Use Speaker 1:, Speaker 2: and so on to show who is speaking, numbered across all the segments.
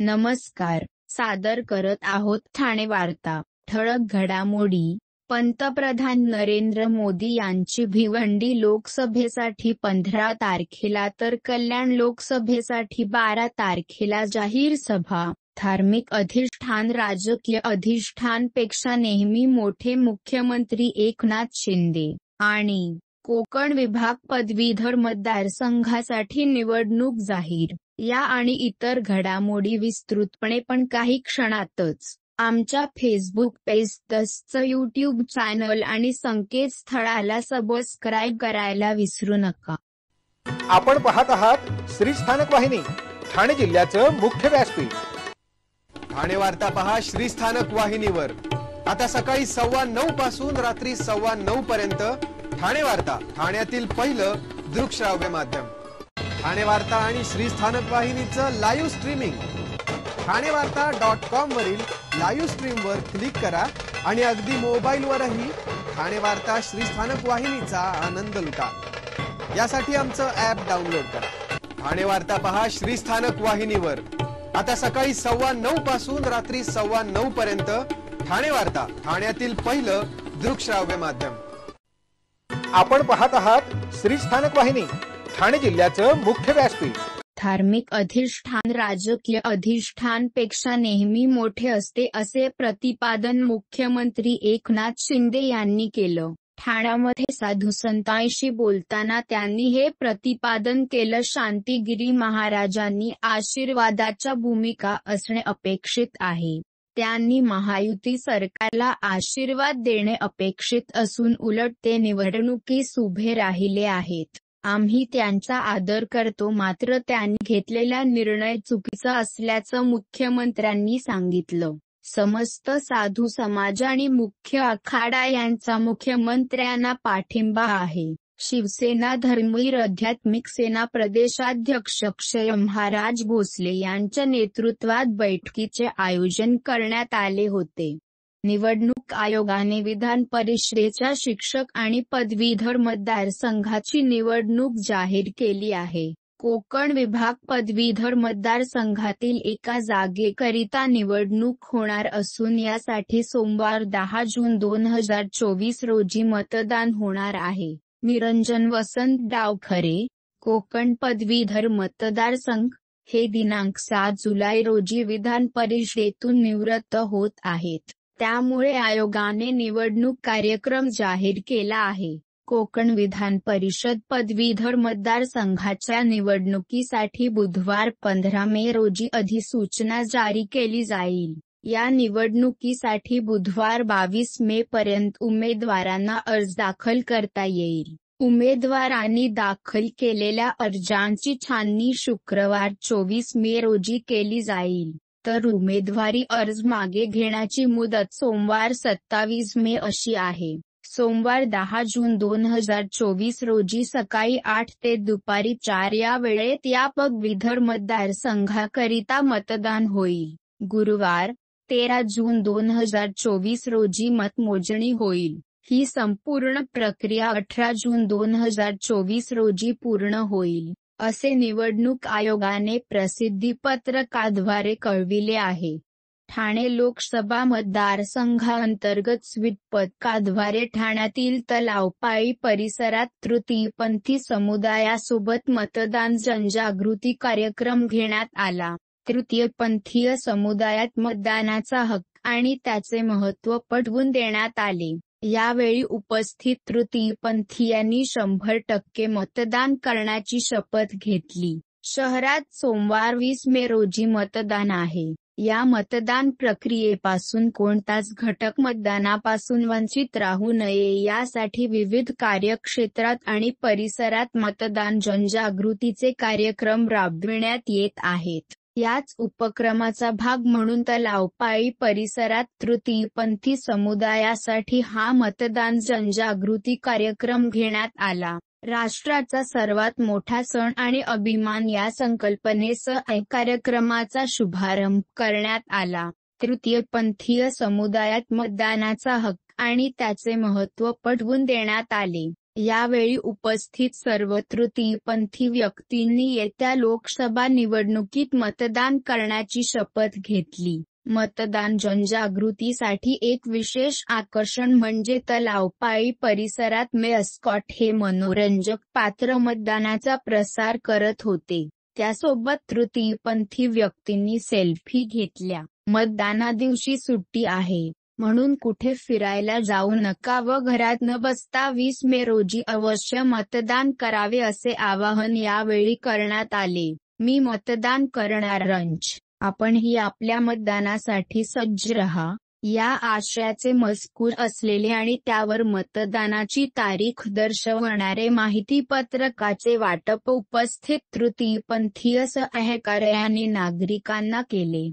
Speaker 1: नमस्कार. सादर करत आहोत ठाणे वार्ता. ठळक घडामोडी. पंतप्रधान नरेंद्र मोदी यांची भिवंडी लोकसभेसाठी 15 तारखेला तर कल्याण लोकसभेसाठी 12 तारखेला जाहीर सभा. धार्मिक अधिष्ठान राजकीय अधिष्ठानपेक्षा नेहमी मोठे मुख्यमंत्री एकनाथ शिंदे आणि कोकण विभाग पदवीधर मतदारसंघासाठी निवडणूक जाहीर. या आणि इतर घडामोडी विस्तृतपणे पण काही क्षणातच. आमच्या फेसबुक पेज तसंच यूट्यूब चॅनल आणि संकेतस्थळाला सबस्क्राईब करायला विसरू नका.
Speaker 2: आपण पाहत आहात श्री स्थानक वाहिनी, ठाणे जिल्ह्याचं मुख्य व्यासपीठ.
Speaker 3: ठाणे वार्ता पहा श्री स्थानक वाहिनीवर. आता सकाळी 9:15 पासून रात्री 9:15 पर्यंत ठाणे वार्ता, ठाण्यातील पहिलं दृकश्राव्य माध्यम. ठाणे वार्ता आणि श्री स्थानक वाहिनीचं लाईव्ह स्ट्रीमिंग ठाणेवार्ता.com वरील लाईव्ह स्ट्रीमवर क्लिक करा आणि अगदी मोबाईलवरही ठाणे वार्ता श्री स्थानक वाहिनीचा आनंद लुटा. यासाठी आमचं ॲप डाउनलोड करा. ठाणे वार्ता पहा श्री स्थानक वाहिनीवर. आता सकाळी 9:15 पासून रात्री 9:15 पर्यंत ठाणे वार्ता, ठाण्यातील पहिलं दृकश्राव्य माध्यम.
Speaker 2: आपण पाहत आहात श्री स्थानक वाहिनी, ठाणे जिल्ह्याचं मुख्य व्यासपीठ.
Speaker 1: धार्मिक अधिष्ठान राजकीय अधिष्ठानपेक्षा नेहमी मोठे असते असे प्रतिपादन मुख्यमंत्री एकनाथ शिंदे यांनी केलं. ठाण्यामध्ये साधू संतांशी बोलताना त्यांनी हे प्रतिपादन केलं. शांतिगिरी महाराजांनी आशीर्वादाच्या भूमिका असणे अपेक्षित आहे. त्यांनी महायुती सरकारला आशीर्वाद देणे अपेक्षित असून उलट ते निवडणुकीस उभे राहिले आहेत. आम्ही त्यांचा आदर करतो, मात्र त्यांनी घेतलेला निर्णय चुकीचा असल्याचं मुख्यमंत्र्यांनी सांगितलं. समस्त साधू समाज आणि मुख्य आखाडा यांचा मुख्यमंत्र्यांना पाठिंबा आहे. शिवसेना धर्मवीर आध्यात्मिक सेना प्रदेशाध्यक्ष अक्षय महाराज भोसले यांच्या नेतृत्वात बैठकीचे आयोजन करण्यात आले होते. निवडणूक आयोगाने विधान परिषदेच्या शिक्षक आणि पदवीधर मतदारसंघाची निवडणूक जाहीर केली आहे. कोकण विभाग पदवीधर मतदारसंघातील एका जागेकरिता निवडणूक होणार असून यासाठी सोमवार 10 जून 2024 रोजी मतदान होणार आहे. निरंजन वसंत डावखरे, कोकण पदवीधर मतदारसंघ, हे दिनांक 7 जुलै रोजी विधान परिषदेतून निवृत्त होत आहेत. त्यामुळे आयोगाने निवडणूक कार्यक्रम जाहीर केला आहे. कोकण विधान परिषद पदवीधर मतदारसंघाच्या निवडणुकीसाठी बुधवार 15 मे रोजी अधिसूचना जारी केली जाईल. या निवडणुकीसाठी बुधवार 22 मे पर्यंत उमेदवारांना अर्ज दाखल करता येईल. उमेदवारांनी दाखल केलेल्या अर्जांची छाननी शुक्रवार 24 मे रोजी केली जाईल. तर उमेदवारी अर्ज मागे घेण्याची मुदत सोमवार 27 मे अशी आहे. सोमवार 10 जून 2024 रोजी सकाळी 8 ते दुपारी 4 या वेळेत या पदवीधर मतदारसंघाकरिता मतदान होईल. गुरुवार 13 जून 2024 रोजी मतमोजणी होईल. ही संपूर्ण प्रक्रिया 18 जून 2024 रोजी पूर्ण होईल, असे निवडणूक आयोगाने प्रसिद्धी पत्रकाद्वारे कळविले आहे. ठाणे लोकसभा मतदारसंघाअंतर्गत स्वीप पथकाद्वारे ठाण्यातील तलावपाळी परिसरात तृतीयपंथी समुदायासोबत मतदान जनजागृती कार्यक्रम घेण्यात आला. तृतीयपंथीय समुदायात मतदानाचा हक्क आणि त्याचे महत्त्व पटवून देण्यात आले. यावेळी उपस्थित तृतीयपंथीयांनी 100% मतदान करण्याची शपथ घेतली. शहरात सोमवार 20 मे रोजी मतदान आहे. या मतदान प्रक्रियेपासून कोणताच घटक मतदानापासून वंचित राहू नये यासाठी विविध कार्यक्षेत्रात आणि परिसरात मतदान जनजागृतीचे कार्यक्रम राबविण्यात येत आहेत. याच उपक्रमाचा भाग म्हणून तलावपाळी परिसरात तृतीयपंथी समुदायासाठी हा मतदान जनजागृती कार्यक्रम घेण्यात आला. राष्ट्राचा सर्वात मोठा सण आणि अभिमान या संकल्पनेसह कार्यक्रमाचा शुभारंभ करण्यात आला. तृतीयपंथीय समुदायात मतदानाचा हक्क आणि त्याचे महत्त्व पटवून देण्यात आले. यावेळी उपस्थित सर्व तृतीयपंथी व्यक्तींनी येत्या लोकसभा निवडणुकीत मतदान करण्याची शपथ घेतली. मतदान जनजागृतीसाठी एक विशेष आकर्षण म्हणजे तलावपाळी परिसरात मेस्कॉट हे मनोरंजक पात्र मतदानाचा प्रसार करत होते. त्यासोबत तृतीयपंथी व्यक्तींनी सेल्फी घेतल्या. मतदानादिवशी सुट्टी आहे म्हणून कुठे फिरायला जाऊ नका व घरात न बसता 20 मे रोजी अवश्य मतदान करावे असे आवाहन यावेळी करण्यात आले. मी मतदान करणार. आपणही आपल्या मतदानासाठी सज्ज रहा. या आशयाचे मजकूर असलेले आणि त्यावर मतदानाची तारीख दर्शवणारे माहितीपत्रकाचे वाटप उपस्थित तृतीयपंथीय सहकार्याने नागरिकांना केले.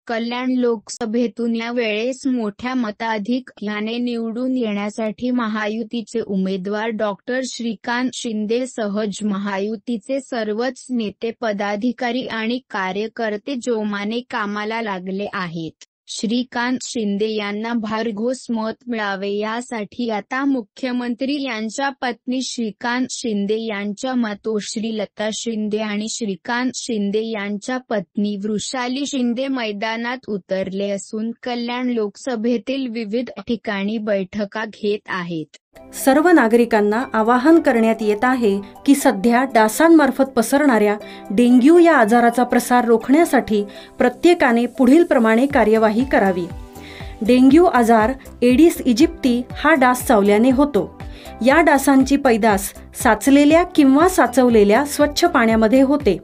Speaker 1: कल्याण लोकसभेतून या वेळेस मोठ्या मताधिक्याने निवडून येण्यासाठी महायुतीचे उमेदवार डॉ. श्रीकांत शिंदे सहज महायुतीचे सर्वच नेते पदाधिकारी आणि कार्यकर्ते जोमाने कामाला लागले आहेत. श्रीकांत शिंदे यांना भरघोस मत मिळावे यासाठी आता मुख्यमंत्री यांच्या पत्नी श्रीकांत शिंदे यांच्या मातोश्री लता शिंदे आणि श्रीकांत शिंदे यांच्या पत्नी वृषाली शिंदे मैदानात उतरले असून कल्याण लोकसभेतील विविध ठिकाणी बैठका घेत आहेत.
Speaker 4: सर्व नागरिकांना आवाहन करण्यात येत आहे की सध्या डासांमार्फत पसरणाऱ्या डेंग्यू या आजाराचा प्रसार रोखण्यासाठी प्रत्येकाने पुढील प्रमाणे कार्यवाही करावी. डेंग्यू आजार एडिस इजिप्ती हा डास चावल्याने होतो. या डासांची पैदास साचलेल्या किंवा साचवलेल्या स्वच्छ पाण्यामध्ये होते.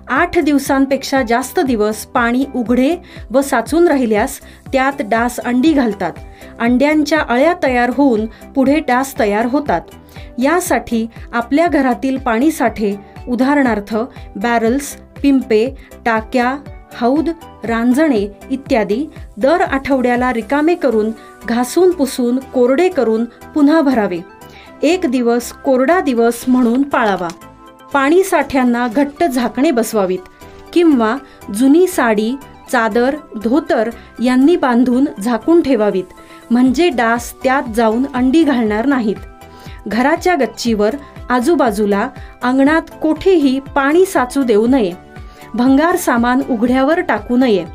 Speaker 4: 8 दिवसांपेक्षा जास्त दिवस पाणी उघडे व साचून राहिल्यास त्यात डास अंडी घालतात. अंड्यांच्या अळ्या तयार होऊन पुढे डास तयार होतात. यासाठी आपल्या घरातील पाणी साठे उदाहरणार्थ बॅरल्स, पिंपे, टाक्या, हौद, रांजणे इत्यादी दर आठवड्याला रिकामे करून घासून पुसून कोरडे करून पुन्हा भरावे. 1 दिवस कोरडा दिवस म्हणून पाळावा. पाणी साठ्यांना घट्ट झाकणे बसवावीत किंवा जुनी साडी, चादर, धोतर यांनी बांधून झाकून ठेवावीत, म्हणजे डास त्यात जाऊन अंडी घालणार नाहीत. घराच्या गच्चीवर, आजूबाजूला, अंगणात कोठेही पाणी साचू देऊ नये. भंगार सामान उघड्यावर टाकू नये.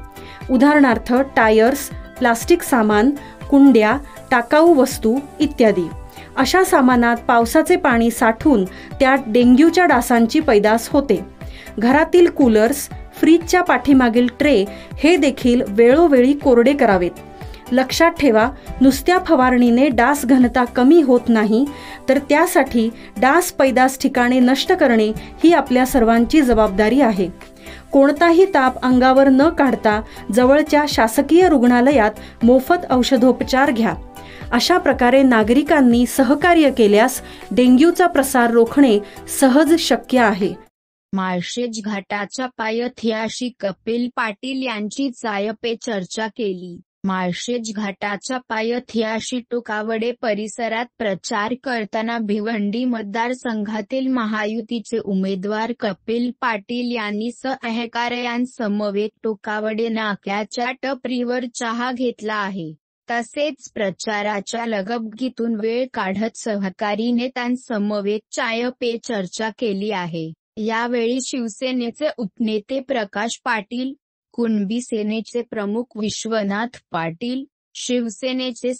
Speaker 4: उदाहरणार्थ टायर्स, प्लास्टिक सामान, कुंड्या, टाकाऊ वस्तू इत्यादी. अशा सामानात पावसाचे पाणी साठून त्यात डेंग्यूच्या डासांची पैदास होते. घरातील कूलर्स, फ्रीजच्या पाठीमागील ट्रे हे देखील वेळोवेळी कोरडे करावेत. लक्षात ठेवा, नुसत्या फवारणीने डास घनता कमी होत नाही, तर त्यासाठी डास पैदास ठिकाणे नष्ट करणे ही आपल्या सर्वांची जबाबदारी आहे. कोणताही ताप अंगावर न काढता जवळच्या शासकीय रुग्णालयात मोफत औषधोपचार घ्या. अशा प्रकारे नागरिकांनी सहकार्य केल्यास डेंग्यूचा प्रसार रोखणे सहज शक्य आहे.
Speaker 1: माळशेज घाटाच्या पायथ्याशी कपिल पाटील यांची चाय पे चर्चा केली. माळशेज घाटाच्या पायथ्याशी टोकावडे परिसरात प्रचार करताना भिवंडी मतदारसंघातील महायुतीचे उमेदवार कपिल पाटील यांनी सहकार्यांसमवेत टोकावडे नाक्याच्या टपरीवर चहा घेतला आहे. तसेच प्रचाराच्या लगबगीतून वेळ काढत सहकारी नेत्यांसमवेत चाय पे चर्चा केली आहे. यावेळी शिवसेनेचे उपनेते प्रकाश पाटील, कुणबी सेनेचे प्रमुख विश्वनाथ पाटील, शिवसेनेचे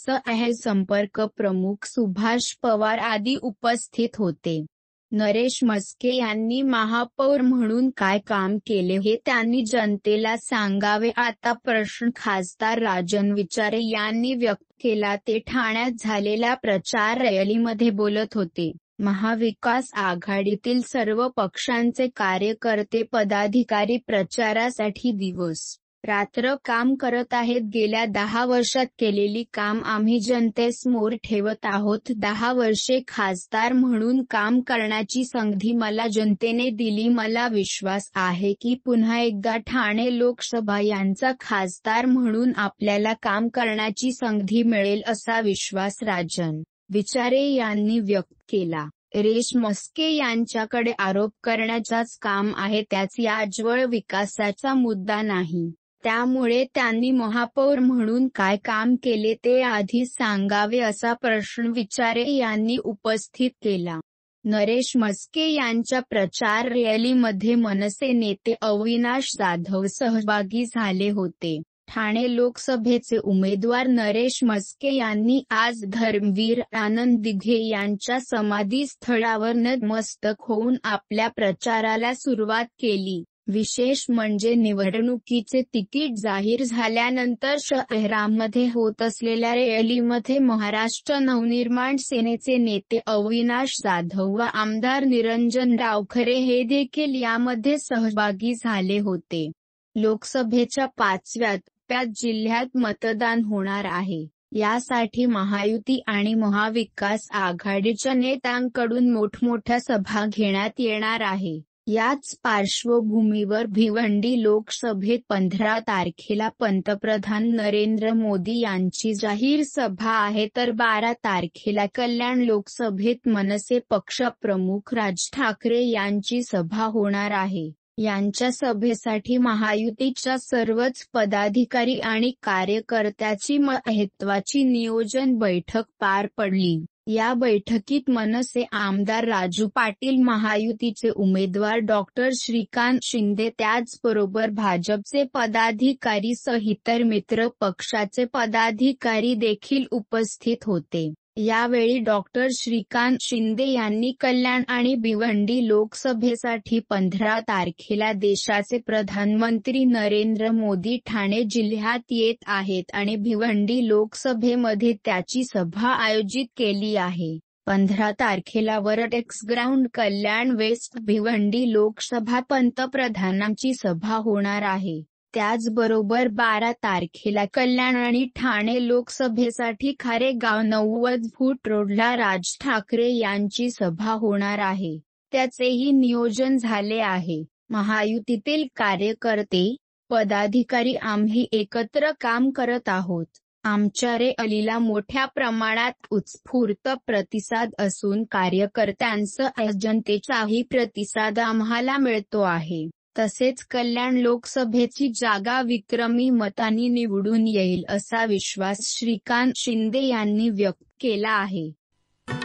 Speaker 1: संपर्क प्रमुख सुभाष पवार आदी उपस्थित होते. नरेश म्हस्के यांनी महापौर म्हणून काय काम केले हे त्यांनी जनतेला सांगावे. आता प्रश्न खासदार राजन विचारे यांनी व्यक्त केला. ते ठाण्यात झालेल्या प्रचार रॅलीमध्ये बोलत होते. महाविकास आघाडीतील सर्व पक्षांचे कार्यकर्ते पदाधिकारी प्रचारासाठी दिवस रात्र काम करत आहेत. गेल्या 10 वर्षात केलेली काम आम्ही जनतेसमोर ठेवत आहोत. 10 वर्षे खासदार म्हणून काम करण्याची संधी मला जनतेने दिली. मला विश्वास आहे की पुन्हा एकदा ठाणे लोकसभा यांचा खासदार म्हणून आपल्याला काम करण्याची संधी मिळेल असा विश्वास राजन विचारे यांनी व्यक्त केला. नरेश म्हस्के यांच्याकडे आरोप करण्याचाच काम आहे, त्याच याजवळ विकासाचा मुद्दा नाही. त्यामुळे त्यांनी महापौर म्हणून काय काम केले ते आधी सांगावे असा प्रश्न विचारे यांनी उपस्थित केला. नरेश म्हस्के यांच्या प्रचार रॅलीमध्ये मनसे नेते अविनाश जाधव सहभागी झाले होते. ठाणे लोकसभेचे उमेदवार नरेश म्हस्के यांनी आज धर्मवीर आनंद दिघे यांच्या समाधीस्थळावर नतमस्तक होऊन आपल्या प्रचाराला सुरुवात केली. विशेष म्हणजे निवडणुकीचे तिकीट जाहीर झाल्यानंतर शहरामध्ये होत असलेल्या रॅलीमध्ये महाराष्ट्र नवनिर्माण सेनेचे नेते अविनाश जाधव व आमदार निरंजन डावखरे हे देखील यामध्ये सहभागी झाले होते. लोकसभेच्या 5व्या टप्प्यात जिल्ह्यात मतदान होणार आहे. यासाठी महायुती आणि महाविकास आघाडीच्या नेत्यांकडून मोठमोठ्या सभा घेण्यात येणार आहे. याच पार्श्वभूमीवर भिवंडी लोकसभेत 15 तारखेला पंतप्रधान नरेंद्र मोदी यांची जाहीर सभा आहे तर 12 तारखेला कल्याण लोकसभेत मनसे पक्षप्रमुख राज ठाकरे यांची सभा होणार आहे. यांच्या सभेसाठी महायुतीच्या सर्वच पदाधिकारी आणि कार्यकर्त्याची महत्त्वाची नियोजन बैठक पार पडली. या बैठकीत मनसे आमदार राजू पाटील, महायुतीचे उमेदवार डॉ. श्रीकांत शिंदे, त्याचबरोबर भाजपचे पदाधिकारी सहित इतर मित्र पक्षाचे पदाधिकारी देखील उपस्थित होते. यावेळी डॉ. श्रीकांत शिंदे यांनी कल्याण आणि भिवंडी लोकसभेसाठी 15 तारखेला देशाचे प्रधानमंत्री नरेंद्र मोदी ठाणे जिल्ह्यात येत आहेत आणि भिवंडी लोकसभेमध्ये त्याची सभा आयोजित केली आहे. 15 तारखेला वरटेक्स ग्राउंड कल्याण वेस्ट भिवंडी लोकसभा पंतप्रधानांची सभा होणार आहे. त्याचबरोबर 12 तारखेला कल्याण आणि ठाणे लोकसभेसाठी खारेगाव 90 फूट रोडला राज ठाकरे यांची सभा होणार आहे. त्याचेही नियोजन झाले आहे. महायुतीतील कार्यकर्ते, पदाधिकारी आम्ही एकत्र काम करत आहोत. आमच्या रॅलीला मोठ्या प्रमाणात उत्स्फूर्त प्रतिसाद असून कार्यकर्त्यांसह जनतेचाही प्रतिसाद आम्हाला मिळतो आहे. तसेच कल्याण लोकसभेची जागा विक्रमी मतांनी निवडून येईल असा विश्वास श्रीकांत शिंदे यांनी व्यक्त केला आहे.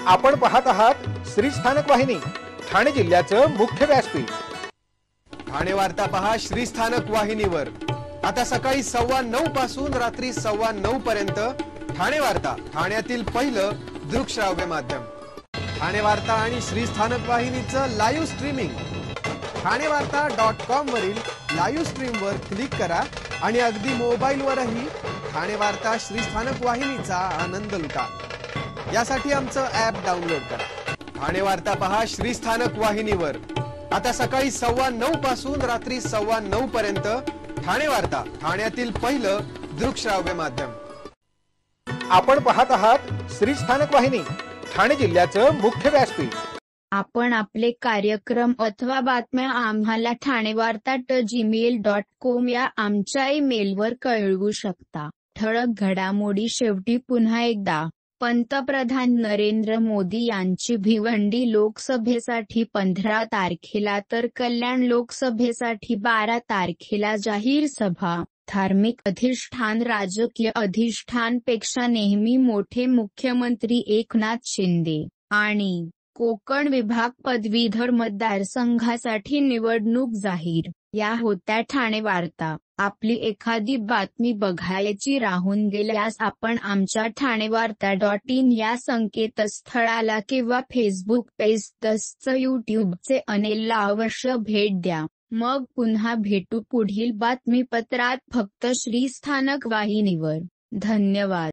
Speaker 2: आपण पाहत आहात श्री स्थानक वाहिनी, ठाणे जिल्ह्याचं मुख्य व्यासपीठ.
Speaker 3: ठाणे वार्ता पहा श्री स्थानक वाहिनीवर. आता सकाळी 9:15 पासून रात्री 9:15 पर्यंत ठाणे वार्ता, ठाण्यातील पहिलं दृकश्राव्य माध्यम. ठाणे वार्ता आणि श्री स्थानक वाहिनीचं लाईव्ह स्ट्रीमिंग ठाणेवार्ता.com वरील लाईव्ह स्ट्रीमवर क्लिक करा आणि अगदी मोबाईलवरही ठाणे वार्ता श्री स्थानक वाहिनीचा आनंद लुटा. यासाठी आमचं ॲप डाउनलोड करा. ठाणे वार्ता पहा श्री स्थानक वाहिनीवर. आता सकाळी 9:15 पासून रात्री 9:15 पर्यंत ठाणे वार्ता, ठाण्यातील पहिलं दृकश्राव्य माध्यम.
Speaker 2: आपण पाहत आहात श्री स्थानक वाहिनी, ठाणे जिल्ह्याचं मुख्य व्यासपीठ.
Speaker 1: आपण आपले कार्यक्रम अथवा बातम्या आम्हाला ठाणेवार्ता@gmail.com या आमच्या ईमेलवर कळवू शकता. ठळक घडामोडी शेवटी पुन्हा एकदा. पंतप्रधान नरेंद्र मोदी यांची भिवंडी लोकसभेसाठी 15 तारखेला तर कल्याण लोकसभेसाठी 12 तारखेला जाहीर सभा. धार्मिक अधिष्ठान राजकीय अधिष्ठानपेक्षा नेहमी मोठे. मुख्यमंत्री एकनाथ शिंदे. आणि कोकण विभाग पदवीधर मतदारसंघासाठी निवडणूक जाहीर. या होत्या ठाणे वार्ता. आपली एखादी बातमी बघायची राहून गेल्यास आपण आमच्या ठाणेवार्ता.in या संकेतस्थळाला किंवा फेसबुक पेज तसंच यूट्यूबचे चॅनेलला अवश्य भेट द्या. मग पुन्हा भेटू पुढील बातमीपत्रात फक्त श्री स्थानक वाहिनीवर. धन्यवाद.